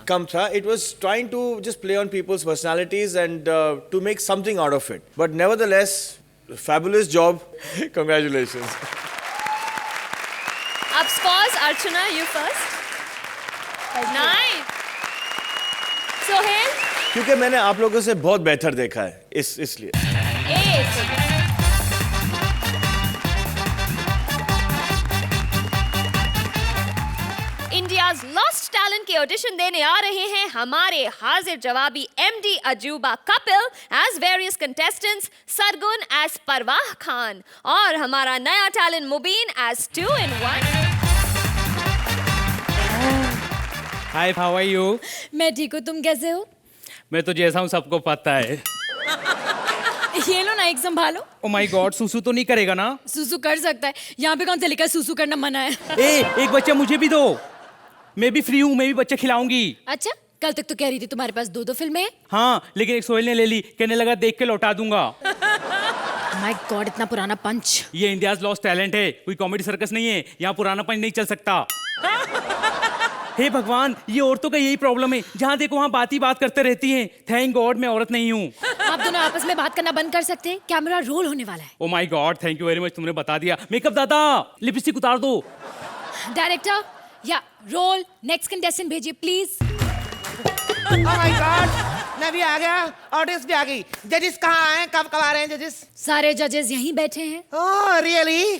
कम था।
It was trying to just play on people's personalities and to make something out of it. But nevertheless, fabulous job. Congratulations.
Of course, Archana, you first. Nice. Sohail.
क्योंकि मैंने आप लोगों से बहुत बेहतर देखा है, इसलिए।
इंडियाज लॉस्ट टैलेंट के ऑडिशन देने आ रहे हैं हमारे हाजिर जवाबी एमडी अजूबा Kapil as various contestants, Sargun as Parwah Khan और हमारा नया talent Mubeen as 2 in 1।
Hi, how are you?
मैं ठीक हूँ, तुम कैसे हो?
मैं तो जैसा हूँ सबको पता है।
ये लो ना, एक संभालो।
ओ माय गॉड, सुसु तो नहीं करेगा ना?
सुसु कर सकता है, यहाँ पे कौन सा लिखा है सुसु करना मना है?
एक बच्चा मुझे भी दो, मैं भी फ्री हूँ, मैं भी बच्चे खिलाऊंगी।
अच्छा, कल तक तो कह रही थी तुम्हारे पास 2 फिल्में हैं।
हाँ, लेकिन एक सोहेल ने ले ली, कहने लगा देख के लौटा दूंगा।
माय गॉड, इतना पुराना पंच।
ये इंडियाज लॉस्ट टैलेंट है, कोई कॉमेडी सर्कस नहीं है, यहाँ पुराना पंच नहीं चल सकता। हे भगवान, ये औरतों का यही प्रॉब्लम है, जहाँ देखो वहाँ बात ही बात करते रहती हैं। थैंक गॉड मैं औरत नहीं हूँ।
आप दोनों आपस में बात करना बंद कर सकते हैं, कैमरा रोल होने वाला है।
Oh my God, thank you very much, तुमने बता दिया। मेकअप दादा, लिपस्टिक उतार दो।
डायरेक्टर, या रोल नेक्स्ट कंटेस्टेंट भेजिए प्लीज।
ओह माय गॉड, मैं भी आ गया, ऑडियंस भी आ गई। जजेस कहाँ आए, कब आ रहे हैं जजेस?
सारे जजेस यहीं बैठे हैं।
Oh really,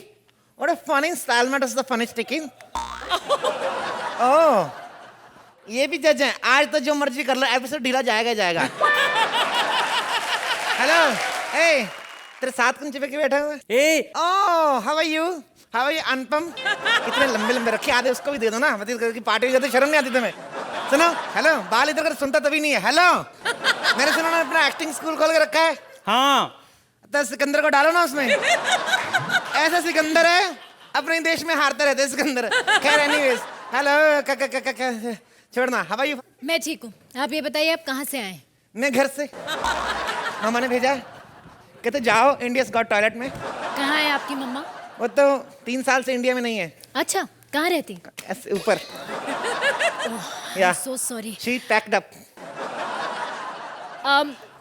what a funny installment of the funny sticking. Oh, ये भी जज हैं। आज तो जो मर्जी कर लो, एपिसोड ढीला जाएगा। हेलो, ए, तेरे साथ कौन चिपके बैठा हुआ है?
ए,
ओह, हाउ आर यू अनुपम? कितने लंबे रखे, आधे उसको भी दे दो ना, मतलब की पार्टी करते शर्म नहीं आती तुम्हें? सुनो, हेलो, बाल इधर कर, सुनता तभी नहीं है। हेलो, मैंने सुना ना अपना एक्टिंग स्कूल खोल के रखा है।
हाँ,
तो सिकंदर को डालो ना उसमें। ऐसा सिकंदर है, अपने देश में हारते रहते सिकंदर। खैर एनीवेज, हेलो, छोड़ना। How are you?
मैं ठीक हूँ, आप ये बताइए आप कहाँ से आए?
मैं घर से, मामा ने भेजा, कहते जाओ इंडियाज गॉट टॉयलेट में।
कहाँ है आपकी मम्मा?
वो तो 3 साल से इंडिया में नहीं है।
अच्छा, कहाँ रहती?
ऐसे ऊपर। या
so sorry.
She packed up.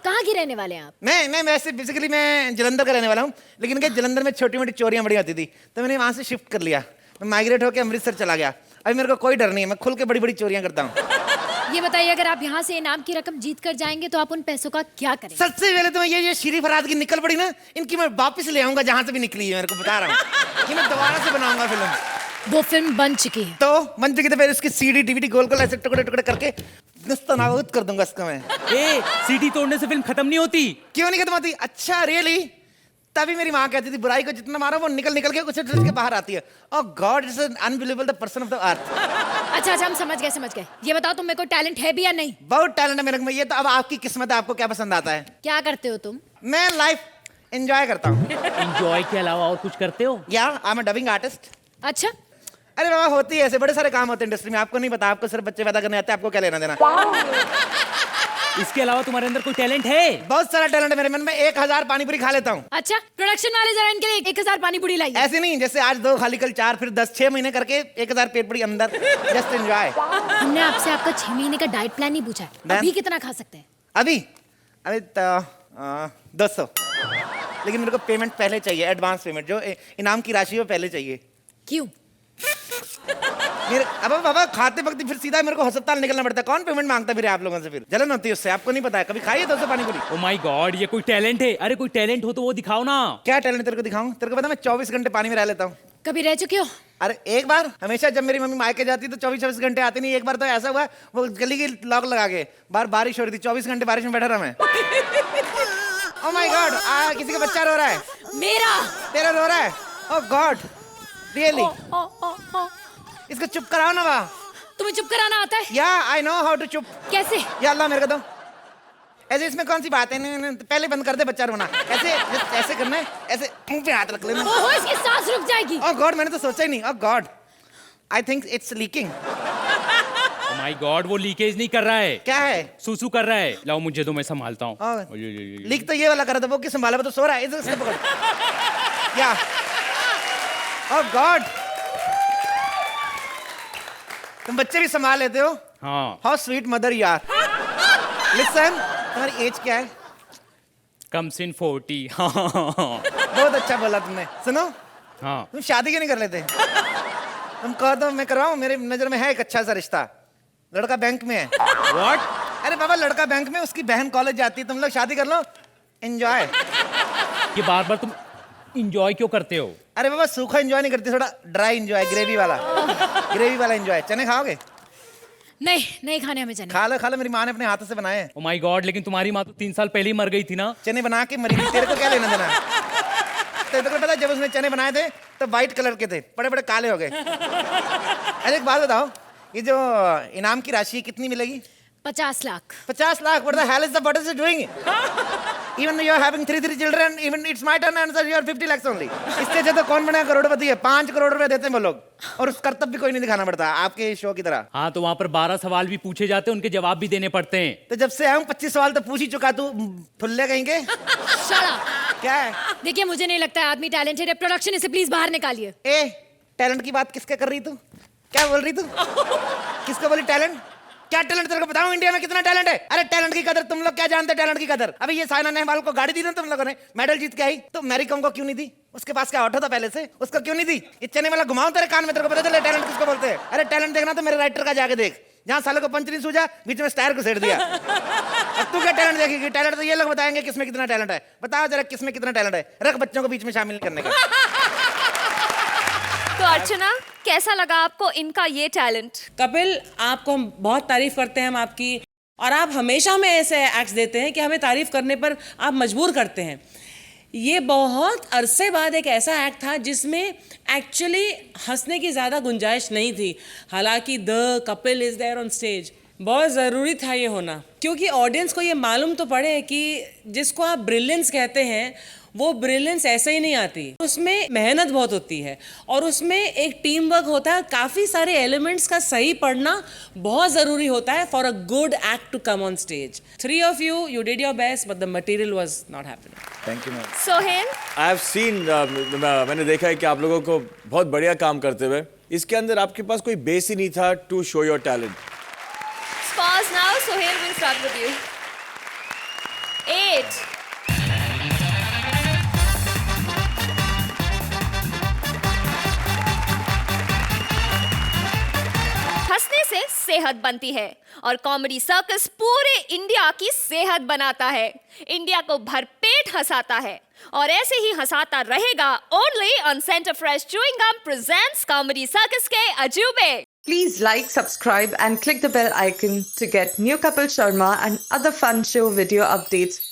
कहाँ की रहने वाले हैं आप?
मैं वैसे बेसिकली मैं जलंधर का रहने वाला हूँ, लेकिन क्या जलंधर में छोटी मोटी चोरियां बड़ी होती थी, तो मैंने वहाँ से शिफ्ट कर लिया। मैं माइग्रेट होकर अमृतसर चला गया। अभी मेरे को कोई डर नहीं है, मैं खुल के बड़ी बड़ी चोरियां करता हूँ।
ये बताइए, अगर आप यहाँ से इनाम की रकम जीत कर जाएंगे तो आप उन पैसों का क्या करेंगे?
सबसे पहले तो मैं ये श्री फरहाद की निकल पड़ी ना, इनकी मैं वापस ले आऊंगा जहां से भी निकली है। मेरे को बता रहा हूँ कि मैं दोबारा से बनाऊंगा फिल्म।
वो फिल्म बन चुकी है
तो बन चुकी, तो फिर उसकी सीडी डीवीडी गोल गोल ऐसे टुकड़े टुकड़े करके नस्तनाबूद कर दूंगा इसका मैं।
ए, सीटी तोड़ने से फिल्म खत्म नहीं होती।
क्यों नहीं खत्म होती? अच्छा रियली? तभी मेरी माँ कहती थी बुराई को जितना मारो वो निकल निकल के उसे के बाहर आती है। Oh god, it's an unbelievable the person of the earth.
अच्छा, हम समझ गए। ये बताओ, तुम में कोई टैलेंट है भी या नहीं?
बहुत टैलेंट है मेरे में। ये तो अब आपकी किस्मत है, आपको क्या पसंद आता है?
क्या करते हो तुम?
मैं लाइफ एंजॉय करता हूँ।
एंजॉय के अलावा और कुछ करते हो?
या I am a dubbing artist.
अच्छा,
अरे बाबा होती है ऐसे, बड़े सारे काम होते हैं इंडस्ट्री में, आपको नहीं पता। आपको सिर्फ बच्चे पैदा करने आते हैं, आपको क्या लेना देना।
इसके अलावा तुम्हारे अंदर कोई टैलेंट है?
बहुत सारा टैलेंट है मेरे मन में। 1000 पानी पूरी खा लेता हूँ।
अच्छा, प्रोडक्शन वाले जरा इनके लिए 1000 पानी पूरी लाइए।
ऐसे नहीं जैसे आज 2 खाली कल 4 फिर 10, 6 महीने करके 1000 पेट पूरी अंदर। Just enjoy.
हमने आपसे आपका 6 महीने का डाइट प्लान नहीं पूछा है। अभी कितना खा सकते हैं?
अभी 200। लेकिन मेरे को पेमेंट पहले चाहिए, एडवांस पेमेंट। जो इनाम की राशि वो पहले चाहिए।
क्यों?
मेरे अब बाबा खाते वक्त फिर सीधा मेरे को अस्पताल निकलना पड़ता है। कौन पेमेंट मांगता फिर आप लोगों से? फिर जलन होती है उससे, आपको नहीं पता है। कभी खाइए 200 पानी पूरी।
ओह माय गॉड, ये कोई टैलेंट है? अरे कोई टैलेंट हो तो वो दिखाओ ना।
क्या टैलेंट तेरे को दिखाऊं? तेरे को पता मैं 24 घंटे पानी में रह लेता हूँ।
कभी रह चुके हो?
अरे एक बार, हमेशा जब मेरी मम्मी मायके जाती तो 24 घंटे आती नहीं। एक बार तो ऐसा हुआ, वो गली की लॉक लगा के बाहर बारिश हो रही थी, 24 घंटे बारिश में बैठा रहा मैं। ओह माय गॉड, किसी का बच्चा रो रहा है।
मेरा।
तेरा रो रहा है? Oh God, really? इसको चुप कराओ ना। वाह,
तुम्हें चुप कराना आता है?
या आई नो हाउ टू चुप।
कैसे?
या अल्लाह मेरे को दो। ऐसे इसमें कौन सी बात है? नहीं, पहले बंद कर दे बच्चा रोना। ऐसे ऐसे करना है, ऐसे मुंह पे हाथ रख लेना।
ओह, इसकी सांस रुक जाएगी।
ओह गॉड, मैंने तो सोचा ही नहीं। Oh god, I think it's leaking.
Oh my god, वो लीकेज नहीं कर रहा है।
क्या है?
सूसू कर रहा है। लाओ मुझे दो, मैं संभालता हूँ।
लीक तो ये वाला कर रहा था, वो किस संभाला? वो तो सो रहा है। इसे पकड़। क्या? ओह गॉड, तुम बच्चे भी संभाल लेते हो?
हाँ।
हाउ स्वीट मदर यार। लिसन, तुम्हारी एज क्या है?
Comes in 40।
बहुत अच्छा बोला तुमने। सुनो,
हाँ।
तुम शादी क्यों नहीं कर लेते? तुम कहो तो मैं करवाऊं। मेरे नजर में है एक अच्छा सा रिश्ता। लड़का बैंक में है।
What?
अरे बाबा, लड़का बैंक में, उसकी बहन कॉलेज जाती है। तुम लोग शादी कर लो, एंजॉय।
ये बार बार तुम इंजॉय क्यों करते हो?
अरे बाबा, सूखा एंजॉय नहीं करती, थोड़ा ड्राई एंजॉय, ग्रेवी वाला। ग्रेवी वाला एंजॉय। चने खाओगे?
नहीं खाने हमें चने।
खा लो, मेरी माँ ने अपने हाथों से बनाए हैं।
ओह माय गॉड, लेकिन तुम्हारी माँ तो 3 साल पहले ही मर गई थी ना।
चने बना के मरी थी, तेरे को क्या लेना देना? तेरे को पता, जब उसने चने बनाए थे तो व्हाइट कलर के थे, बड़े बड़े काले हो गए। अरे एक बात बताओ, ये जो इनाम की राशि कितनी मिलेगी?
50 lakh.
50 lakh? What the hell is the what is it doing? Even you are having 3 children, even it's my turn and you are 50 lakhs only. इससे ज्यादा कौन बना करोड़पति है? 5 करोड़ रुपए देते हैं वो लोग, और उस कर्तव्य भी कोई नहीं दिखाना पड़ता आपके शो की तरह।
हाँ, तो वहाँ पर 12 सवाल भी पूछे जाते हैं, उनके जवाब भी देने पड़ते हैं।
तो जब से आऊँ 25 सवाल तो पूछ ही चुका। तू फुल्ले कहेंगे? क्या है?
देखिए, मुझे नहीं लगता है आदमी टैलेंटेड है। प्रोडक्शन इसे प्लीज बाहर निकालिए।
टैलेंट की बात किसका कर रही तू? क्या बोल रही तू? किसको बोली टैलेंट? क्या टैलेंट तेरे को बताऊं इंडिया में कितना टैलेंट है? अरे टैलेंट की कदर तुम लोग क्या जानते हैं? टैलेंट की कदर अभी ये साइना नेहवाल को गाड़ी दी ना तुम लोगों ने, मेडल जीत के आई, तो मैरी कॉम को क्यों नहीं दी? उसके पास क्या ऑटो था पहले से, उसको क्यों नहीं दी? ये चने वाला घुमाऊं तेरे कान में, तेरे को पता चले टैलेंट किसको बोलते हैं? अरे टैलेंट देखना तो मेरे राइटर का जाके देख, जहाँ सालों को पंच नहीं सूझा, बीच में स्टायर को सेट दिया। अब तू क्या टैलेंट देखेगी? टैलेंट तो ये लोग बताएंगे किसमें कितना टैलेंट है। बताओ जरा किसमें कितना टैलेंट है, रख बच्चों को बीच में शामिल करने का।
तो अर्चना, कैसा लगा आपको इनका ये टैलेंट?
कपिल, आपको हम बहुत तारीफ करते हैं हम आपकी, और आप हमेशा हमें ऐसे एक्ट्स देते हैं कि हमें तारीफ करने पर आप मजबूर करते हैं। ये बहुत अरसे बाद एक ऐसा एक्ट था जिसमें एक्चुअली हंसने की ज़्यादा गुंजाइश नहीं थी। हालांकि the Kapil is there on stage, बहुत ज़रूरी था ये होना, क्योंकि ऑडियंस को ये मालूम तो पड़े कि जिसको आप ब्रिलियंस कहते हैं वो ब्रिलियंस ऐसे ही नहीं आती, उसमें मेहनत बहुत होती है और उसमें एक टीम वर्क होता है। काफ़ी सारे एलिमेंट्स का सही पढ़ना बहुत ज़रूरी होता है for a good act to come on stage. 3 of you did your best, but the material was not happening.
Thank you, ma'am.
Sohail,
I have seen, मैंने देखा है कि आप लोगों को बहुत बढ़िया काम करते हुए, इसके अंदर आपके पास कोई बेस ही नहीं था to show your talent.
pause now. Sohail, we'll start with you. 8. सेहत बनती है और कॉमेडी सर्कस पूरे इंडिया की सेहत बनाता है, इंडिया को भरपेट हंसाता है और ऐसे ही हंसाता रहेगा only on center fresh chewing gum presents comedy circus के अजूबे।
Please like, subscribe and click the bell icon to get new Kapil Sharma and other fun show video updates